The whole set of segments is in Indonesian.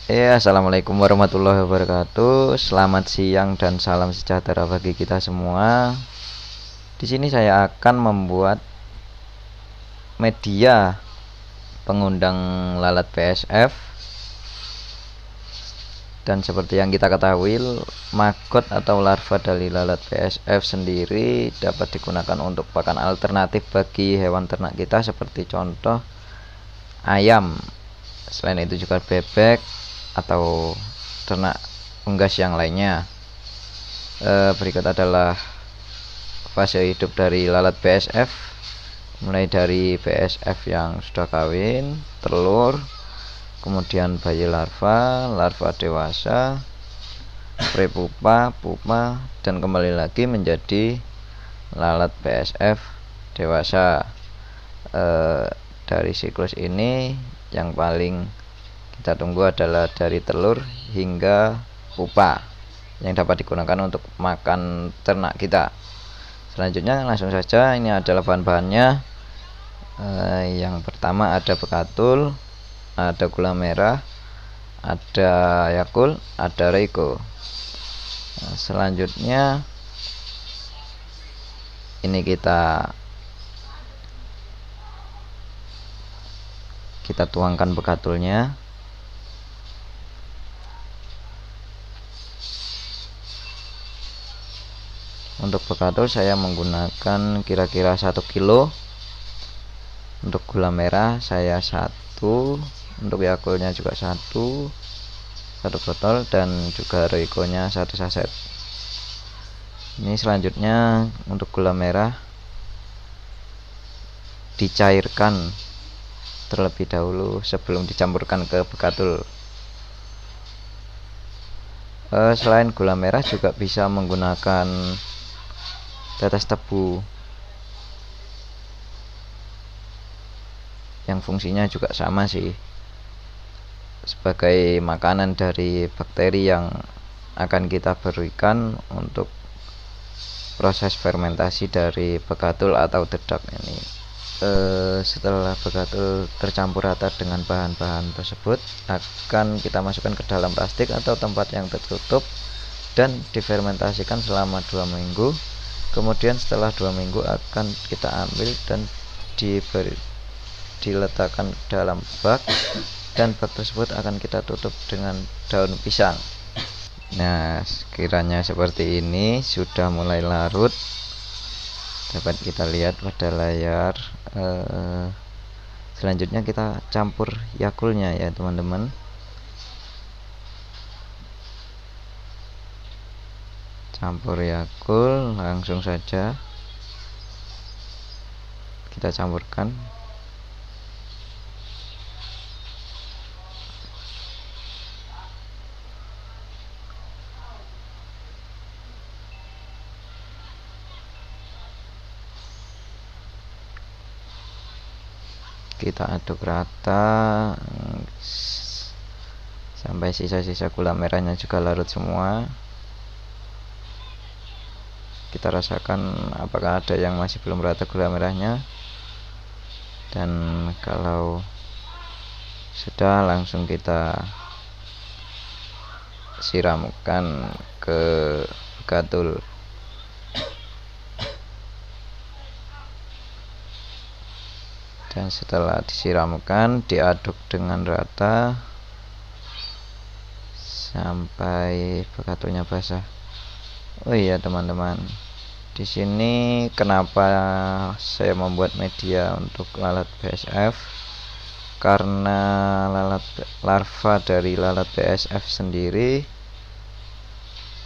Assalamualaikum warahmatullahi wabarakatuh. Selamat siang dan salam sejahtera bagi kita semua. Di sini saya akan membuat media pengundang lalat PSF. Dan seperti yang kita ketahui, maggot atau larva dari lalat PSF sendiri dapat digunakan untuk pakan alternatif bagi hewan ternak kita, seperti contoh ayam. Selain itu juga bebek atau ternak unggas yang lainnya. Berikut adalah fase hidup dari lalat BSF, mulai dari BSF yang sudah kawin, telur, kemudian bayi larva, larva dewasa, prepupa, pupa, dan kembali lagi menjadi lalat BSF dewasa. Dari siklus ini yang paling kita tunggu adalah dari telur hingga pupa yang dapat digunakan untuk makan ternak kita. Selanjutnya langsung saja, ini adalah bahan-bahannya. Yang pertama ada bekatul, ada gula merah, ada Yakult, ada Rego. Selanjutnya ini kita tuangkan bekatulnya. Untuk bekatul saya menggunakan kira-kira 1 kilo. Untuk gula merah saya 1, untuk Yakultnya juga 1 botol, dan juga Regonya 1 saset. Ini selanjutnya untuk gula merah dicairkan terlebih dahulu sebelum dicampurkan ke bekatul. Selain gula merah juga bisa menggunakan tetes tebu yang fungsinya juga sama sih, sebagai makanan dari bakteri yang akan kita berikan untuk proses fermentasi dari bekatul atau dedak ini. Setelah bekatul tercampur rata dengan bahan-bahan tersebut, akan kita masukkan ke dalam plastik atau tempat yang tertutup dan difermentasikan selama 2 minggu. Kemudian setelah 2 minggu akan kita ambil dan diletakkan dalam bak, dan bak tersebut akan kita tutup dengan daun pisang. Nah, sekiranya seperti ini sudah mulai larut, dapat kita lihat pada layar. Selanjutnya kita campur Yakultnya ya teman-teman. Campur Yakult, langsung saja kita campurkan. Kita aduk rata sampai sisa-sisa gula merahnya juga larut semua. Kita rasakan apakah ada yang masih belum rata gula merahnya, dan kalau sudah, langsung kita siramkan ke bekatul. Dan setelah disiramkan, diaduk dengan rata sampai bekatulnya basah. Oh iya teman-teman, di sini kenapa saya membuat media untuk lalat BSF? Karena larva dari lalat BSF sendiri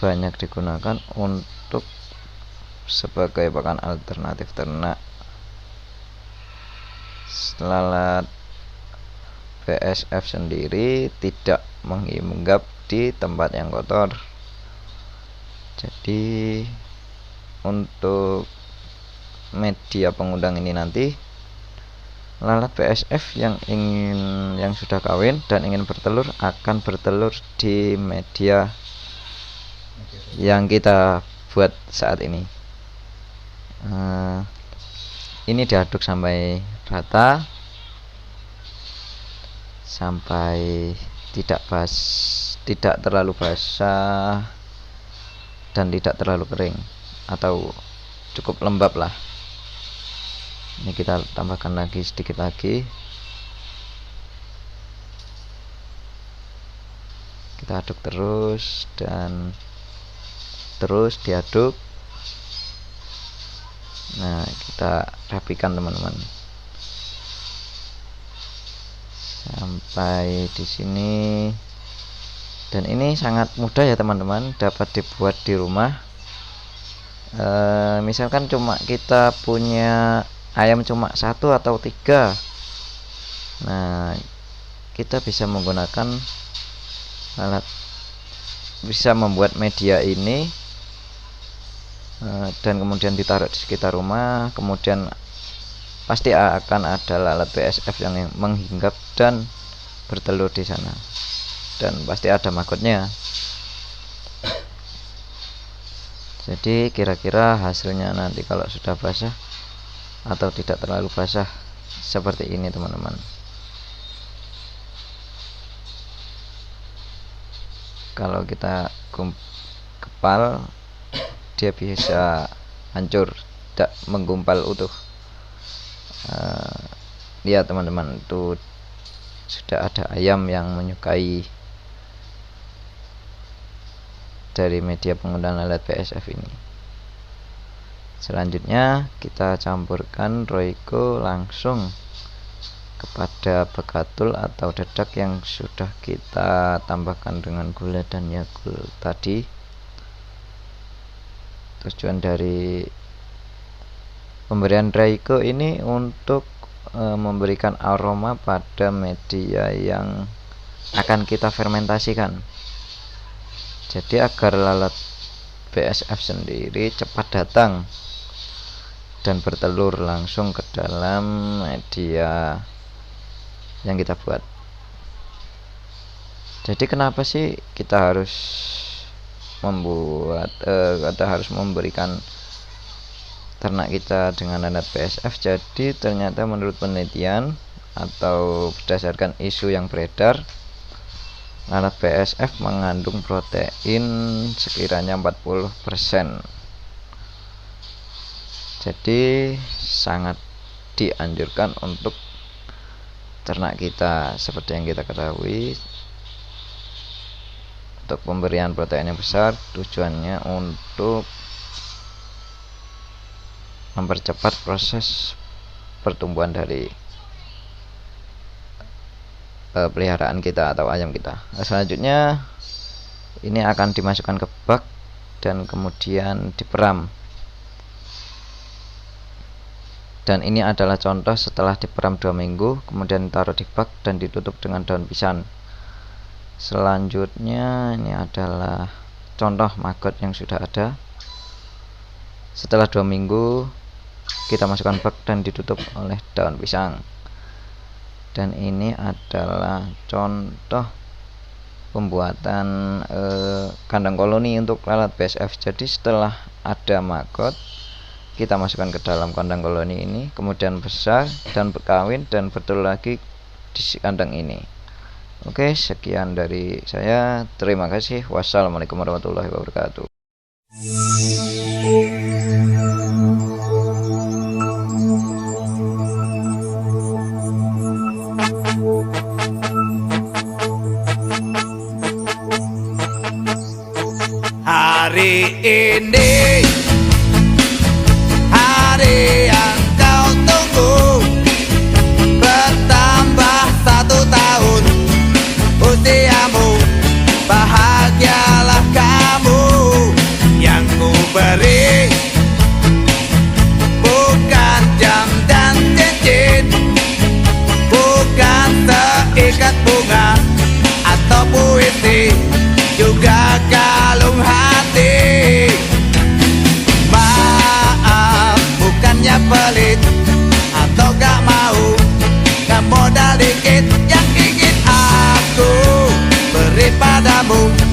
banyak digunakan untuk sebagai pakan alternatif ternak. Lalat BSF sendiri tidak menghinggap di tempat yang kotor. Jadi untuk media pengundang ini nanti, lalat BSF yang sudah kawin dan ingin bertelur akan bertelur di media yang kita buat saat ini. Ini diaduk sampai rata, sampai tidak terlalu basah dan tidak terlalu kering, atau cukup lembab lah. Ini kita tambahkan lagi sedikit lagi, kita aduk terus dan terus diaduk. Nah, kita rapikan teman-teman sampai di sini. Dan ini sangat mudah ya teman-teman, dapat dibuat di rumah. Misalkan cuma kita punya ayam cuma 1 atau 3, nah kita bisa menggunakan bisa membuat media ini dan kemudian ditaruh di sekitar rumah. Kemudian pasti akan ada lalat BSF yang menghinggap dan bertelur di sana, dan pasti ada maggotnya. Jadi kira-kira hasilnya nanti kalau sudah basah atau tidak terlalu basah seperti ini teman-teman. Kalau kita kepal, dia bisa hancur, tidak menggumpal utuh. Lihat teman-teman, itu sudah ada ayam yang menyukai dari media penggunaan lalat BSF ini. Selanjutnya kita campurkan Royco langsung kepada bekatul atau dedak yang sudah kita tambahkan dengan gula dan Yakult tadi. Tujuan dari pemberian Royco ini untuk memberikan aroma pada media yang akan kita fermentasikan. Jadi agar lalat BSF sendiri cepat datang dan bertelur langsung ke dalam media yang kita buat. Jadi kenapa sih kita harus memberikan ternak kita dengan lalat BSF? Jadi ternyata menurut penelitian atau berdasarkan isu yang beredar, lalat BSF mengandung protein sekiranya 40%. Jadi sangat dianjurkan untuk ternak kita. Seperti yang kita ketahui, untuk pemberian protein yang besar tujuannya untuk mempercepat proses pertumbuhan dari peliharaan kita atau ayam kita. Selanjutnya ini akan dimasukkan ke bak dan kemudian diperam. Dan ini adalah contoh setelah diperam 2 minggu, kemudian ditaruh di bak dan ditutup dengan daun pisang. Selanjutnya ini adalah contoh maggot yang sudah ada. Setelah 2 minggu kita masukkan bak dan ditutup oleh daun pisang. Dan ini adalah contoh pembuatan kandang koloni untuk lalat BSF. Jadi setelah ada maggot, kita masukkan ke dalam kandang koloni ini, kemudian besar dan berkawin dan bertelur lagi di kandang ini. Oke, sekian dari saya. Terima kasih. Wassalamualaikum warahmatullahi wabarakatuh. Hari ini hari yang kau tunggu, bertambah 1 tahun usiamu, bahagialah kamu. Yang ku beri bukan jam dan cincin, bukan seikat bunga atau puisi, juga kalung hati. Maaf, bukannya pelit atau gak mau, gak modal dikit yang ingin aku beri padamu.